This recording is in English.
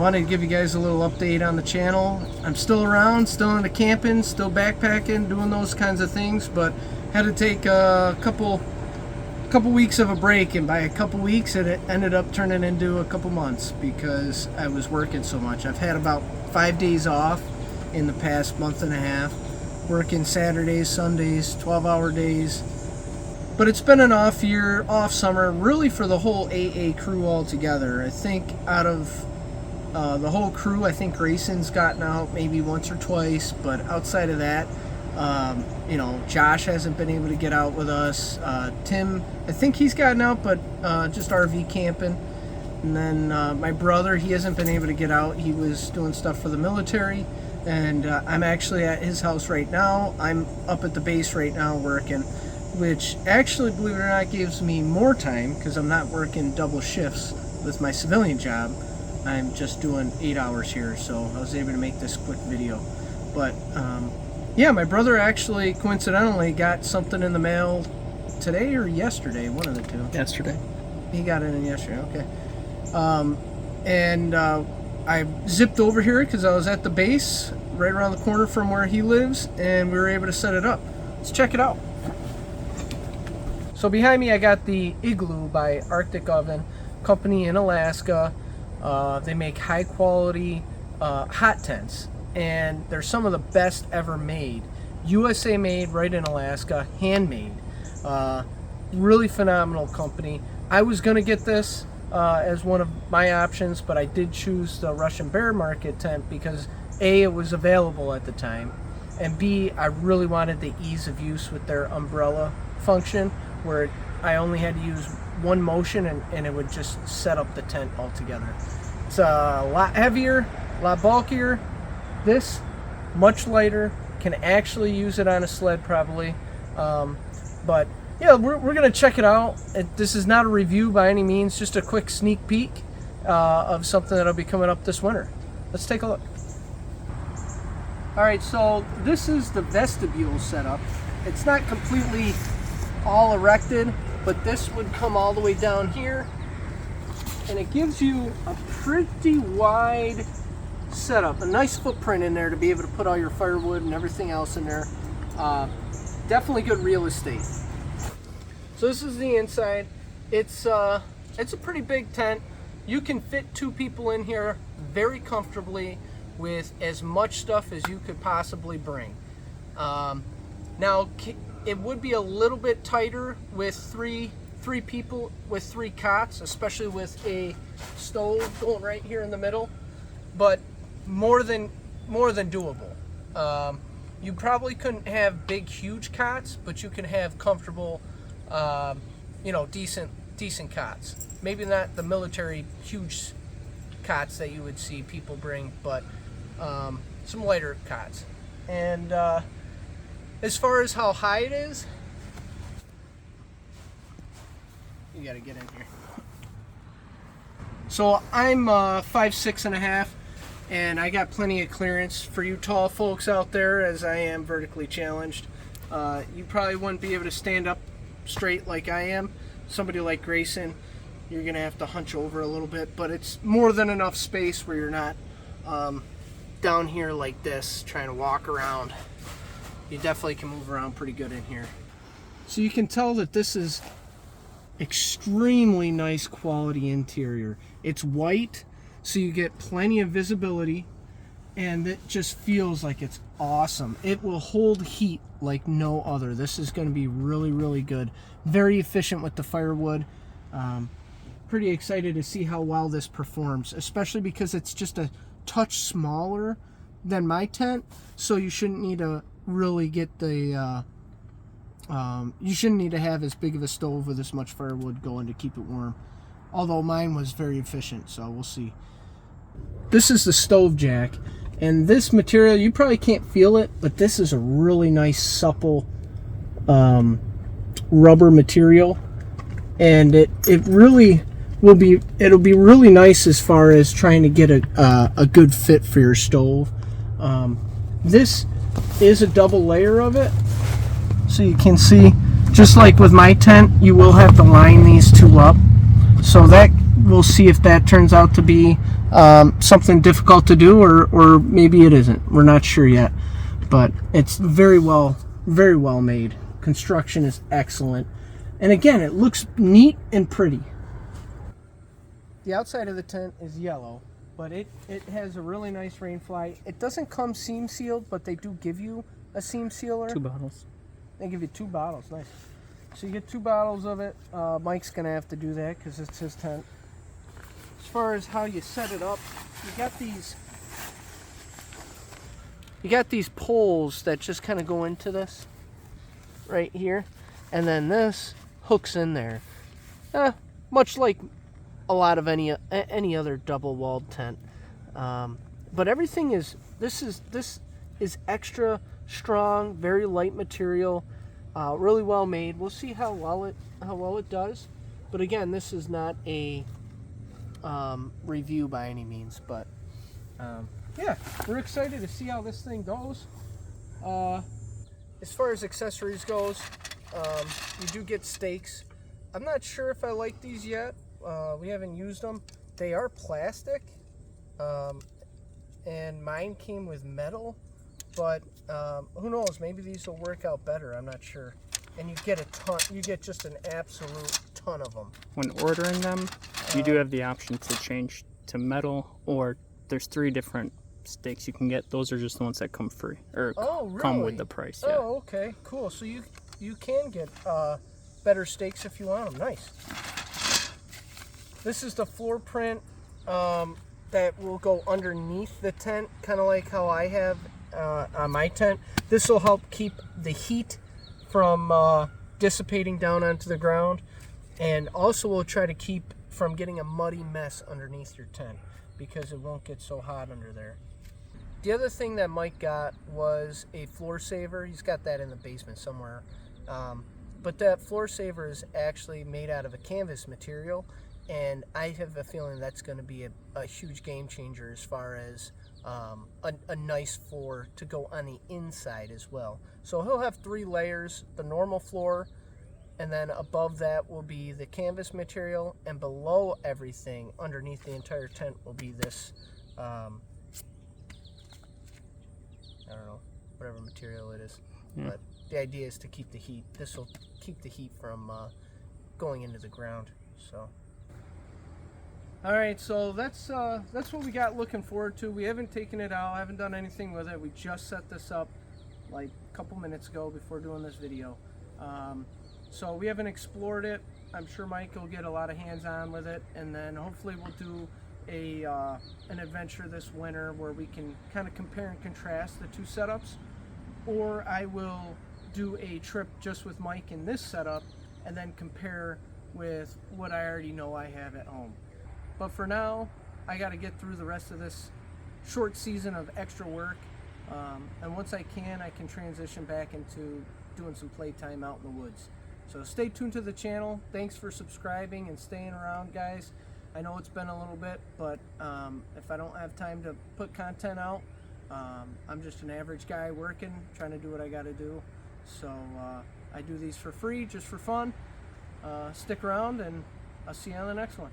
wanted to give you guys a little update on the channel. I'm still around, still into camping, still backpacking, doing those kinds of things, but had to take a couple weeks of a break, and by a couple weeks it ended up turning into a couple months because I was working so much. I've had about 5 days off in the past month and a half, working Saturdays, Sundays, 12-hour days. But it's been an off year, off summer, really for the whole AA crew altogether. I think out of the whole crew, I think Grayson's gotten out maybe once or twice, but outside of that, you know, Josh hasn't been able to get out with us. Tim, I think he's gotten out, but just RV camping. And then my brother, he hasn't been able to get out. He was doing stuff for the military, and I'm actually at his house right now. I'm up at the base right now working, which actually, believe it or not, gives me more time because I'm not working double shifts with my civilian job. I'm just doing 8 hours here, so I was able to make this quick video. But yeah, my brother actually coincidentally got something in the mail today or yesterday, one of the two. Yesterday. He got it in yesterday, okay. I zipped over here because I was at the base right around the corner from where he lives, and we were able to set it up. Let's check it out. So behind me I got the Igloo by Arctic Oven, company in Alaska. They make high quality hot tents, and they're some of the best ever made. USA made, right in Alaska, handmade. Really phenomenal company. I was gonna get this as one of my options, but I did choose the Russian Bear Market tent because A, it was available at the time, and B, I really wanted the ease of use with their umbrella function, where I only had to use one motion and it would just set up the tent altogether. It's a lot heavier, a lot bulkier. This, much lighter, can actually use it on a sled probably. But yeah, we're gonna check it out. This is not a review by any means, just a quick sneak peek of something that'll be coming up this winter. Let's take a look. All right, so this is the vestibule setup. It's not completely all erected, but this would come all the way down here, and it gives you a pretty wide setup, a nice footprint in there to be able to put all your firewood and everything else in there. Definitely good real estate. So this is the inside. It's a pretty big tent. You can fit 2 people in here very comfortably with as much stuff as you could possibly bring. Now it would be a little bit tighter with three people with 3 cots, especially with a stove going right here in the middle, but more than doable. You probably couldn't have big huge cots, but you can have comfortable, you know, decent cots. Maybe not the military huge cots that you would see people bring, but some lighter cots. And as far as how high it is, you gotta get in here. So I'm 5'6½", and I got plenty of clearance for you tall folks out there, as I am vertically challenged. You probably wouldn't be able to stand up straight like I am. Somebody like Grayson, you're gonna have to hunch over a little bit, but it's more than enough space where you're not down here like this trying to walk around. You definitely can move around pretty good in here. So you can tell that this is extremely nice quality interior. It's white, so you get plenty of visibility, and it just feels like it's awesome. It will hold heat like no other. This is going to be really, really good. Very efficient with the firewood. Pretty excited to see how well this performs, especially because it's just a touch smaller than my tent, so you shouldn't need to really get the you shouldn't need to have as big of a stove with as much firewood going to keep it warm, although mine was very efficient, so we'll see. This is the stove jack, and this material, you probably can't feel it, but this is a really nice supple rubber material, and it really will be, it'll be really nice as far as trying to get a good fit for your stove. This is a double layer of it, so you can see, just like with my tent, you will have to line these 2 up, so that we'll see if that turns out to be something difficult to do, or maybe it isn't. We're not sure yet, but it's very well made. Construction is excellent, and again, it looks neat and pretty. The outside of the tent is yellow, but it has a really nice rain fly. It doesn't come seam sealed, but they do give you a seam sealer. 2 bottles. They give you 2 bottles. Nice. So you get 2 bottles of it. Mike's gonna have to do that because it's his tent. As far as how you set it up, you got these poles that just kind of go into this right here, and then this hooks in there, much like a lot of any other double-walled tent. But everything is this is extra strong, very light material, really well made. We'll see how well it does. But again, this is not a review by any means. But yeah, we're excited to see how this thing goes. As far as accessories goes, you do get stakes. I'm not sure if I like these yet. We haven't used them. They are plastic, and mine came with metal, but who knows, maybe these will work out better. I'm not sure. And you get a ton, you get just an absolute ton of them. When ordering them, you do have the option to change to metal, or there's 3 different stakes you can get. Those are just the ones that come free, or really? come with the price. Yeah. Oh, okay, cool. So you can get better stakes if you want them. Nice. This is the floor print that will go underneath the tent, kind of like how I have on my tent. This will help keep the heat from dissipating down onto the ground, and also will try to keep from getting a muddy mess underneath your tent, because it won't get so hot under there. The other thing that Mike got was a floor saver. He's got that in the basement somewhere. But that floor saver is actually made out of a canvas material, and I have a feeling that's going to be a huge game changer as far as a nice floor to go on the inside as well. So he'll have 3 layers: the normal floor, and then above that will be the canvas material, and below everything, underneath the entire tent, will be this, I don't know, whatever material it is. Yeah. But the idea is to keep the heat. This will keep the heat from going into the ground. So. All right, so that's what we got looking forward to. We haven't taken it out, haven't done anything with it. We just set this up like a couple minutes ago before doing this video. So we haven't explored it. I'm sure Mike will get a lot of hands-on with it, and then hopefully we'll do an adventure this winter where we can kind of compare and contrast the 2 setups, or I will do a trip just with Mike in this setup and then compare with what I already know I have at home. But for now, I got to get through the rest of this short season of extra work, and once I can transition back into doing some playtime out in the woods. So stay tuned to the channel. Thanks for subscribing and staying around, guys. I know it's been a little bit, but if I don't have time to put content out, I'm just an average guy working, trying to do what I got to do. So I do these for free, just for fun. Stick around, and I'll see you on the next one.